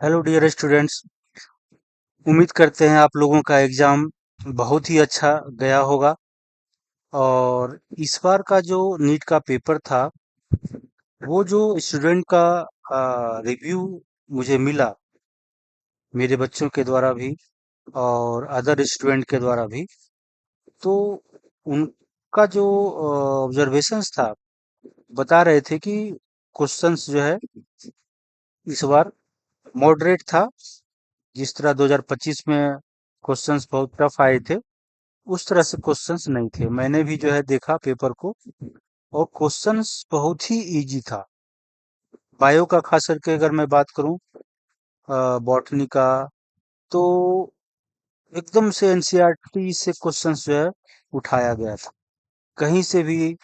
Hello dear students. उम्मीद करते हैं आप लोगों का एग्जाम बहुत ही अच्छा गया होगा। और इस बार का जो नीट का पेपर था, वो जो स्टूडेंट का रिव्यू मुझे मिला, मेरे बच्चों के द्वारा भी और अदर स्टूडेंट के द्वारा भी, तो उनका जो ऑब्जर्वेशंस था, बता रहे थे कि क्वेश्चंस जो है इस बार मॉडरेट था। जिस तरह 2025 में क्वेश्चंस बहुत टफ आए थे, उस तरह से क्वेश्चंस नहीं थे। मैंने भी जो है देखा पेपर को, और क्वेश्चंस बहुत ही इजी था। बायो का खास करके अगर मैं बात करूं, बॉटनी का, तो एकदम से एनसीईआरटी से क्वेश्चंस जो है उठाया गया था। कहीं से भी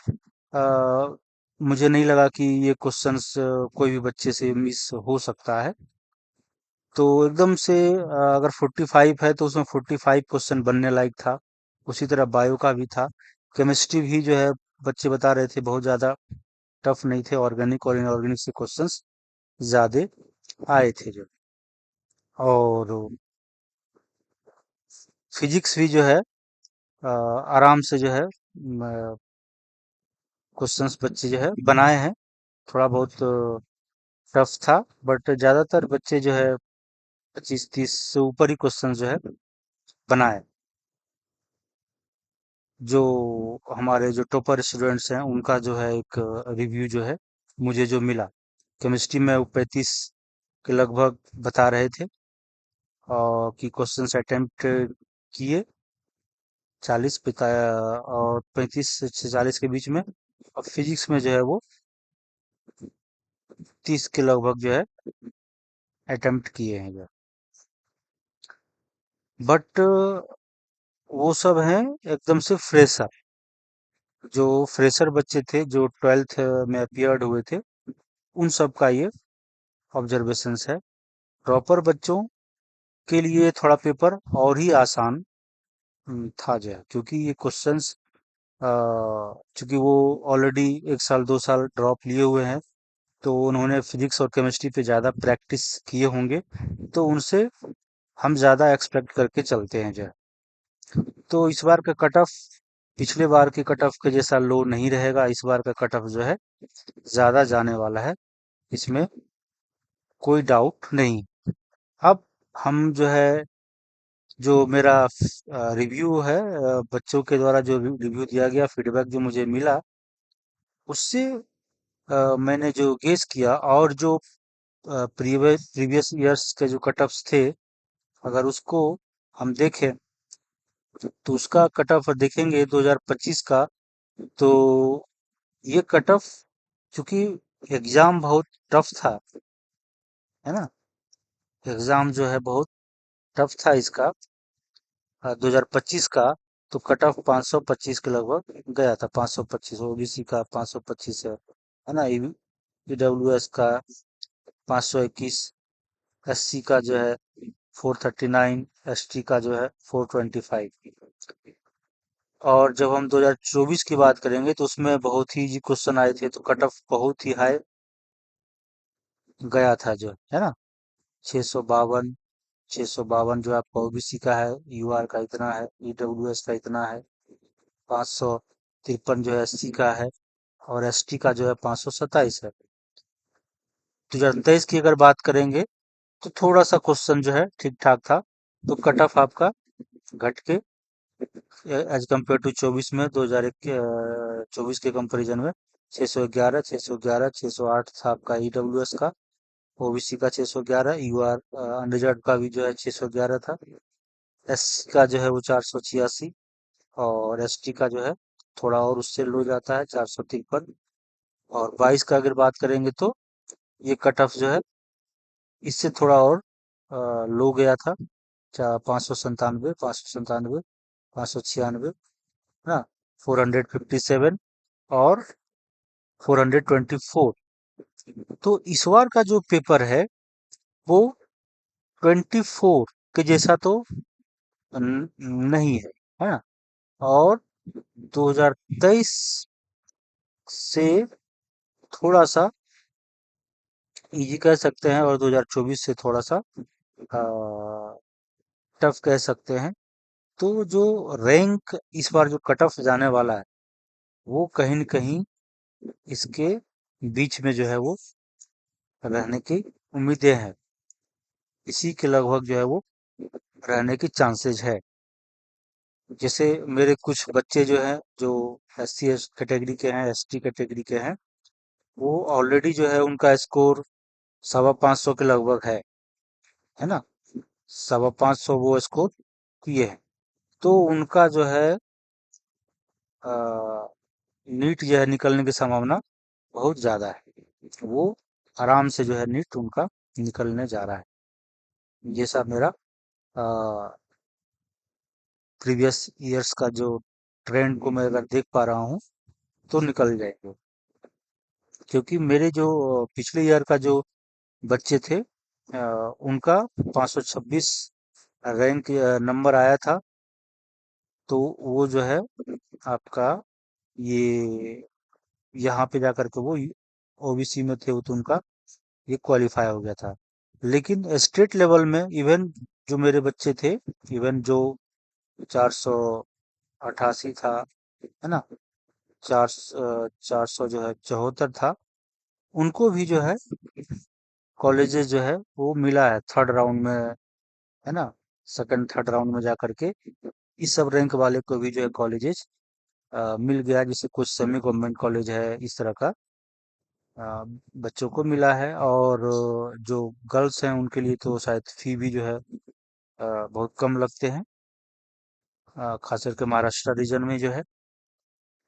अ, मुझे नहीं लगा कि ये क्वेश्चंस कोई भी बच्चे से मिस हो सकता है। तो एकदम से अगर 45 है तो उसमें 45 क्वेश्चन बनने लायक था। उसी तरह बायो का भी था। केमिस्ट्री भी जो है बच्चे बता रहे थे बहुत ज्यादा टफ नहीं थे। ऑर्गेनिक और इनऑर्गेनिक से क्वेश्चंस ज्यादा आए थे जो। और फिजिक्स भी जो है आराम से जो है क्वेश्चंस बच्चे जो है बनाए हैं। थोड़ा बहुत टफ था, बट ज्यादातर बच्चे जो है 25-30 से ऊपर ही क्वेश्चन जो है बनाए। जो हमारे जो टॉपर स्टूडेंट्स हैं उनका जो है एक रिव्यू जो है मुझे जो मिला, केमिस्ट्री में वो 35 के लगभग बता रहे थे, और कि क्वेश्चंस अटेम्प्ट किए 40 पिता और 35 से 40 के बीच में। और फिजिक्स में जो है वो 30 के लगभग जो है अटेम्प्ट किए हैं जो। बट वो सब हैं एकदम से फ्रेशर। जो फ्रेशर बच्चे थे जो 12th में अपियर्ड हुए थे, उन सब का ये ऑब्जर्वेशंस है। प्रॉपर बच्चों के लिए थोड़ा पेपर और ही आसान था जो है, क्योंकि ये क्वेश्चंस चूंकि वो ऑलरेडी 1 साल 2 साल ड्रॉप लिए हुए हैं, तो उन्होंने फिजिक्स और केमिस्ट्री पे ज़्यादा प्रैक्टिस किए होंगे। तो उनसे हम ज़्यादा एक्सपेक्ट करके चलते हैं जो है। तो इस बार का कट ऑफ पिछले बार के कट ऑफ के जैसा लो नहीं रहेगा। इस बार का कट ऑफ जो है ज़्यादा जाने वाला है, इसमें कोई डाउट नहीं। अब हम जो है, जो मेरा रिव्यू है, बच्चों के द्वारा जो रिव्यू दिया गया, फीडबैक जो मुझे मिला, उससे मैंने जो गेस किया, और जो प्रीवियस प्रीवियस ईयर्स के जो कट ऑफ्स थे, अगर उसको हम देखें, तो उसका कट ऑफ देखेंगे 2025 का। तो ये कट ऑफ, चूंकि एग्जाम बहुत टफ था, है ना, एग्जाम जो है बहुत टफ था इसका, 2025 का। तो कट ऑफ 525 के लगभग गया था। 525 ओबीसी का 525 है ना। ईडब्ल्यूएस का 521, एससी का जो है 439, एसटी का जो है 425। और जब हम 2024 की बात करेंगे, तो उसमें बहुत ही इजी क्वेश्चन आए थे, तो कट ऑफ बहुत ही हाई गया था जो है ना। 652, 652 जो आपका ओबीसी का है, यूआर का इतना है, ईडब्ल्यूएस का इतना है। 553 जो है एससी का है, और एसटी का जो है 527 है। 2023 की अगर बात करेंगे, तो थोड़ा सा क्वेश्चन जो है ठीक ठाक था। तो कट ऑफ आपका घट के एज कम्पेयर टू 24 में, 2024 के कंपैरिजन में 611, 611, 608 था आपका ईडब्ल्यूएस का। ओबीसी का 611, यूआर अनरिजर्व का भी जो है 611 था। एस का जो है वो 486, और एसटी का जो है थोड़ा और उससे लो जाता है, 453। और 22 का अगर बात करेंगे, तो ये कट ऑफ जो है इससे थोड़ा और लो गया था। 597, 597, 596, है ना, 457 और 424। तो इस बार का जो पेपर है, वो 24 के जैसा तो नहीं है ना। और 2023 से थोड़ा सा इजी कह सकते हैं और 2024 से थोड़ा सा टफ कह सकते हैं। तो जो रैंक इस बार जो कट ऑफ जाने वाला है वो कहीं न कहीं इसके बीच में जो है वो रहने की उम्मीदें हैं। इसी के लगभग जो है वो रहने की चांसेस है। जैसे मेरे कुछ बच्चे जो हैं जो एससी एस कैटेगरी के हैं, एसटी कैटेगरी के हैं, वो ऑलरेडी जो है उनका स्कोर 550 के लगभग है ना? 550 वो स्कोर किए हैं। तो उनका जो है नीट जो है निकलने की संभावना बहुत ज्यादा है। वो आराम से जो है नीट उनका निकलने जा रहा है। ये सब मेरा प्रीवियस ईयर्स का जो ट्रेंड को मैं अगर देख पा रहा हूँ तो निकल जाएंगे। क्योंकि मेरे जो पिछले ईयर का जो बच्चे थे उनका 526 रैंक नंबर आया था। तो वो जो है आपका ये यहाँ पे जाकर के वो ओबीसी में थे तो उनका ये क्वालिफाई हो गया था। लेकिन स्टेट लेवल में इवन जो मेरे बच्चे थे, इवन जो 488 था, है ना, 400 जो है 74 था, उनको भी जो है कॉलेजेस जो है वो मिला है थर्ड राउंड में, है ना, सेकंड थर्ड राउंड में जा करके इस सब रैंक वाले को भी जो है कॉलेजेस मिल गया। जैसे कुछ सेमी गवर्नमेंट कॉलेज है इस तरह का अ, बच्चों को मिला है। और जो गर्ल्स हैं उनके लिए तो शायद फी भी जो है बहुत कम लगते हैं, खास करके महाराष्ट्र रीजन में जो है।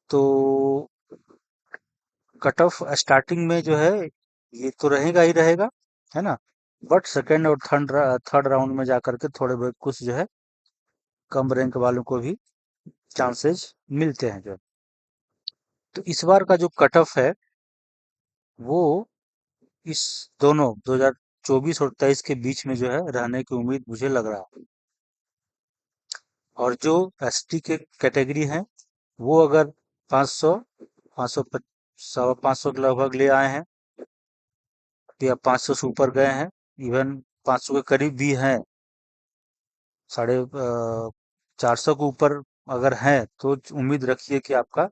तो कट ऑफ स्टार्टिंग में जो है ये तो रहेगा ही रहेगा, है ना, बट सेकंड और थर्ड राउंड में जाकर के थोड़े बहुत कुछ जो है कम रैंक वालों को भी चांसेस मिलते हैं जो। तो इस बार का जो कट ऑफ है वो इस दोनों 2024 और 23 के बीच में जो है रहने की उम्मीद मुझे लग रहा है। और जो एसटी के कैटेगरी हैं वो अगर 500 500 सवा 500 के लगभग ले आए हैं या 500 से ऊपर गए हैं, इवन 500 के करीब भी हैं, साढ़े 400 के ऊपर अगर हैं तो उम्मीद रखिए कि आपका,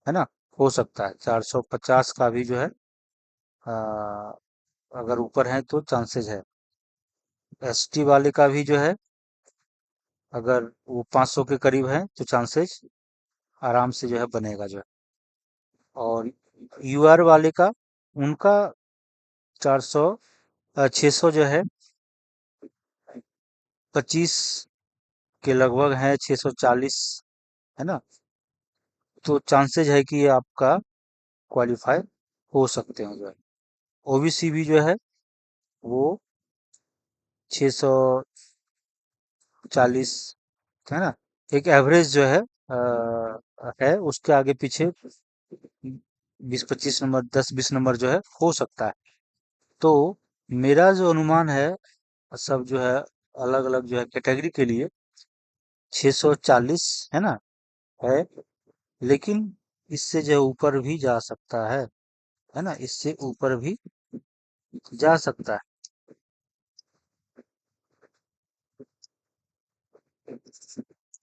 है ना, हो सकता है 450 का भी जो है अगर ऊपर है तो चांसेस है। एसटी वाले का भी जो है अगर वो 500 के करीब है तो चांसेस आराम से जो है बनेगा जो है। और यूआर वाले का, उनका 400 600 जो है 25 के लगभग है, 640, है ना। तो चांसेस है कि ये आपका क्वालिफाई हो सकते हैं जो है। ओबीसी भी जो है वो 640, है ना, एक एवरेज जो है उसके आगे पीछे 20-25 नंबर, 10-20 नंबर जो है हो सकता है। तो मेरा जो अनुमान है सब जो है अलग अलग जो है कैटेगरी के लिए 640, है ना, है। लेकिन इससे जो ऊपर भी जा सकता है ना, इससे ऊपर भी जा सकता है।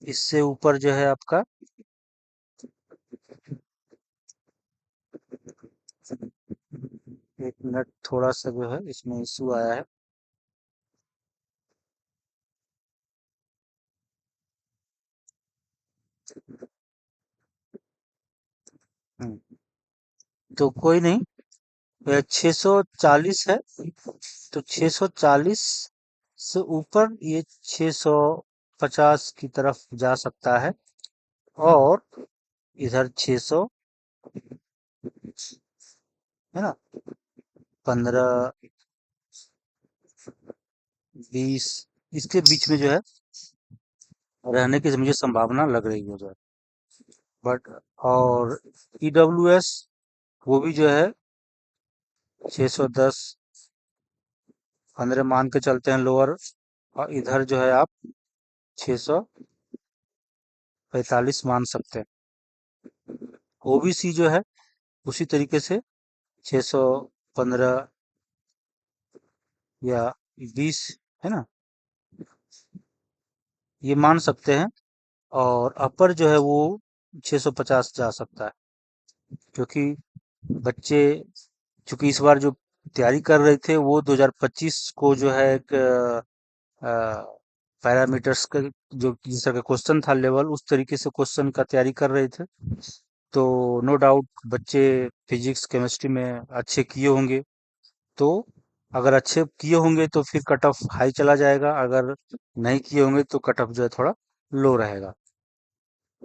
इससे ऊपर जो है आपका 1 मिनट, थोड़ा सा जो है इसमें इशू आया है। हम्म, तो कोई नहीं, 640 है तो 640 से ऊपर ये 650 की तरफ जा सकता है। और इधर 600, है ना, 15, 20, इसके बीच में जो है रहने की मुझे संभावना लग रही है जो है। बट और ईडब्ल्यूएस वो भी जो है 610, 15 मान के चलते हैं लोअर। और इधर जो है आप 645 मान सकते हैं। ओबीसी जो है उसी तरीके से 615, या 20, है ना, ये मान सकते हैं। और अपर जो है वो 650 जा सकता है, क्योंकि बच्चे, चूंकि इस बार जो तैयारी कर रहे थे वो 2025 को जो है एक पैरामीटर्स का जो जिस तरह का क्वेश्चन था लेवल, उस तरीके से क्वेश्चन का तैयारी कर रहे थे। तो नो डाउट बच्चे फिजिक्स केमिस्ट्री में अच्छे किए होंगे। तो अगर अच्छे किए होंगे तो फिर कट ऑफ हाई चला जाएगा, अगर नहीं किए होंगे तो कट ऑफ जो है थोड़ा लो रहेगा।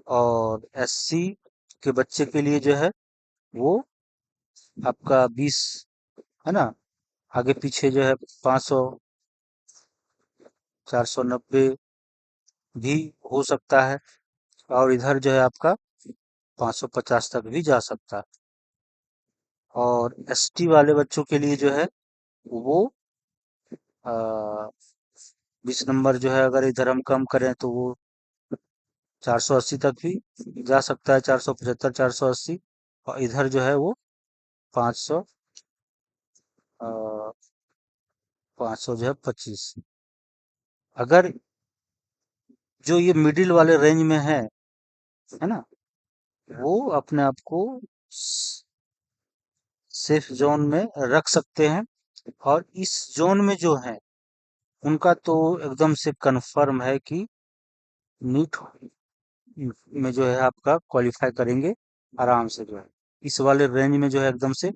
और एससी के बच्चे के लिए जो है वो आपका 20, है ना, आगे पीछे जो है 500, 490 भी हो सकता है। और इधर जो है आपका 550 तक भी जा सकता है। और एसटी वाले बच्चों के लिए जो है वो 20 नंबर जो है अगर इधर हम कम करें तो वो 480 तक भी जा सकता है, 475, 480। और इधर जो है वो 500, 500 जो है 25। अगर जो ये मिडिल वाले रेंज में है ना, वो अपने आप को सेफ जोन में रख सकते हैं। और इस जोन में जो है उनका तो एकदम से कंफर्म है कि नीट में जो है आपका क्वालिफाई करेंगे आराम से, जो है इस वाले रेंज में जो है एकदम से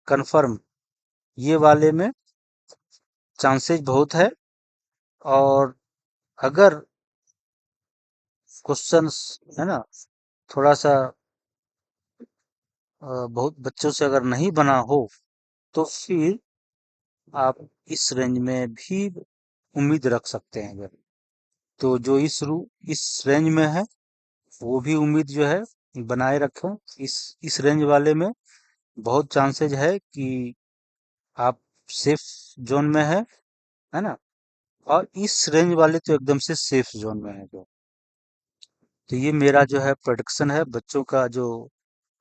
कंफर्म। ये वाले में चांसेस बहुत है। और अगर क्वेश्चंस, है ना, थोड़ा सा बहुत बच्चों से अगर नहीं बना हो तो फिर आप इस रेंज में भी उम्मीद रख सकते हैं। अगर तो जो इस रेंज में है वो भी उम्मीद जो है बनाए रखें। इस रेंज वाले में बहुत चांसेज है कि आप सेफ जोन में है ना। और इस रेंज वाले तो एकदम से सेफ जोन में है जो। तो ये मेरा जो है प्रोडिक्शन है बच्चों का, जो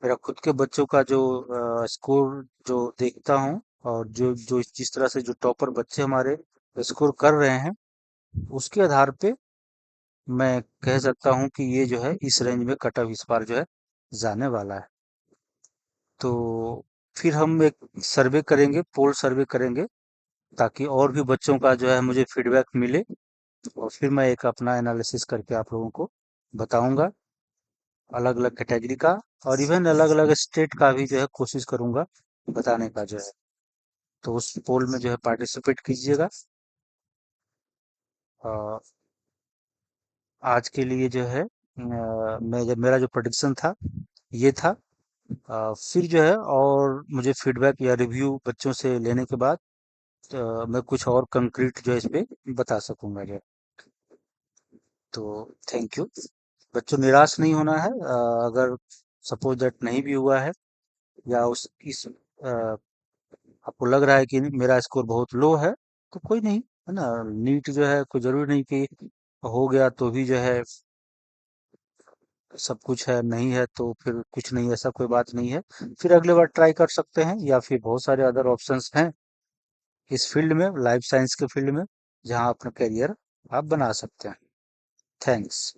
मेरा खुद के बच्चों का जो स्कोर जो देखता हूँ, और जो जो जिस तरह से जो टॉपर बच्चे हमारे स्कोर कर रहे हैं, उसके आधार पे मैं कह सकता हूँ कि ये जो है इस रेंज में कट ऑफ इस बार जो है जाने वाला है। तो फिर हम एक सर्वे करेंगे, पोल सर्वे करेंगे, ताकि और भी बच्चों का जो है मुझे फीडबैक मिले। और फिर मैं एक अपना एनालिसिस करके आप लोगों को बताऊंगा, अलग अलग कैटेगरी का, और इवन अलग अलग स्टेट का भी जो है कोशिश करूंगा बताने का जो है। तो उस पोल में जो है पार्टिसिपेट कीजिएगा। अ, आज के लिए जो है मेरा जो प्रोडिक्शन था ये था। फिर जो है और मुझे फीडबैक या रिव्यू बच्चों से लेने के बाद मैं कुछ और कंक्रीट जो है इस पे बता सकूंगा जो। तो थैंक यू। बच्चों निराश नहीं होना है। अगर सपोज दैट नहीं भी हुआ है, या उस इस आपको लग रहा है कि मेरा स्कोर बहुत लो है, तो कोई नहीं, है ना, नीट जो है कोई जरूरी नहीं कि हो गया तो भी जो है सब कुछ है, नहीं है तो फिर कुछ नहीं, ऐसा कोई बात नहीं है। फिर अगले बार ट्राई कर सकते हैं, या फिर बहुत सारे अदर ऑप्शंस हैं इस फील्ड में, लाइफ साइंस के फील्ड में, जहां अपना करियर आप बना सकते हैं। थैंक्स।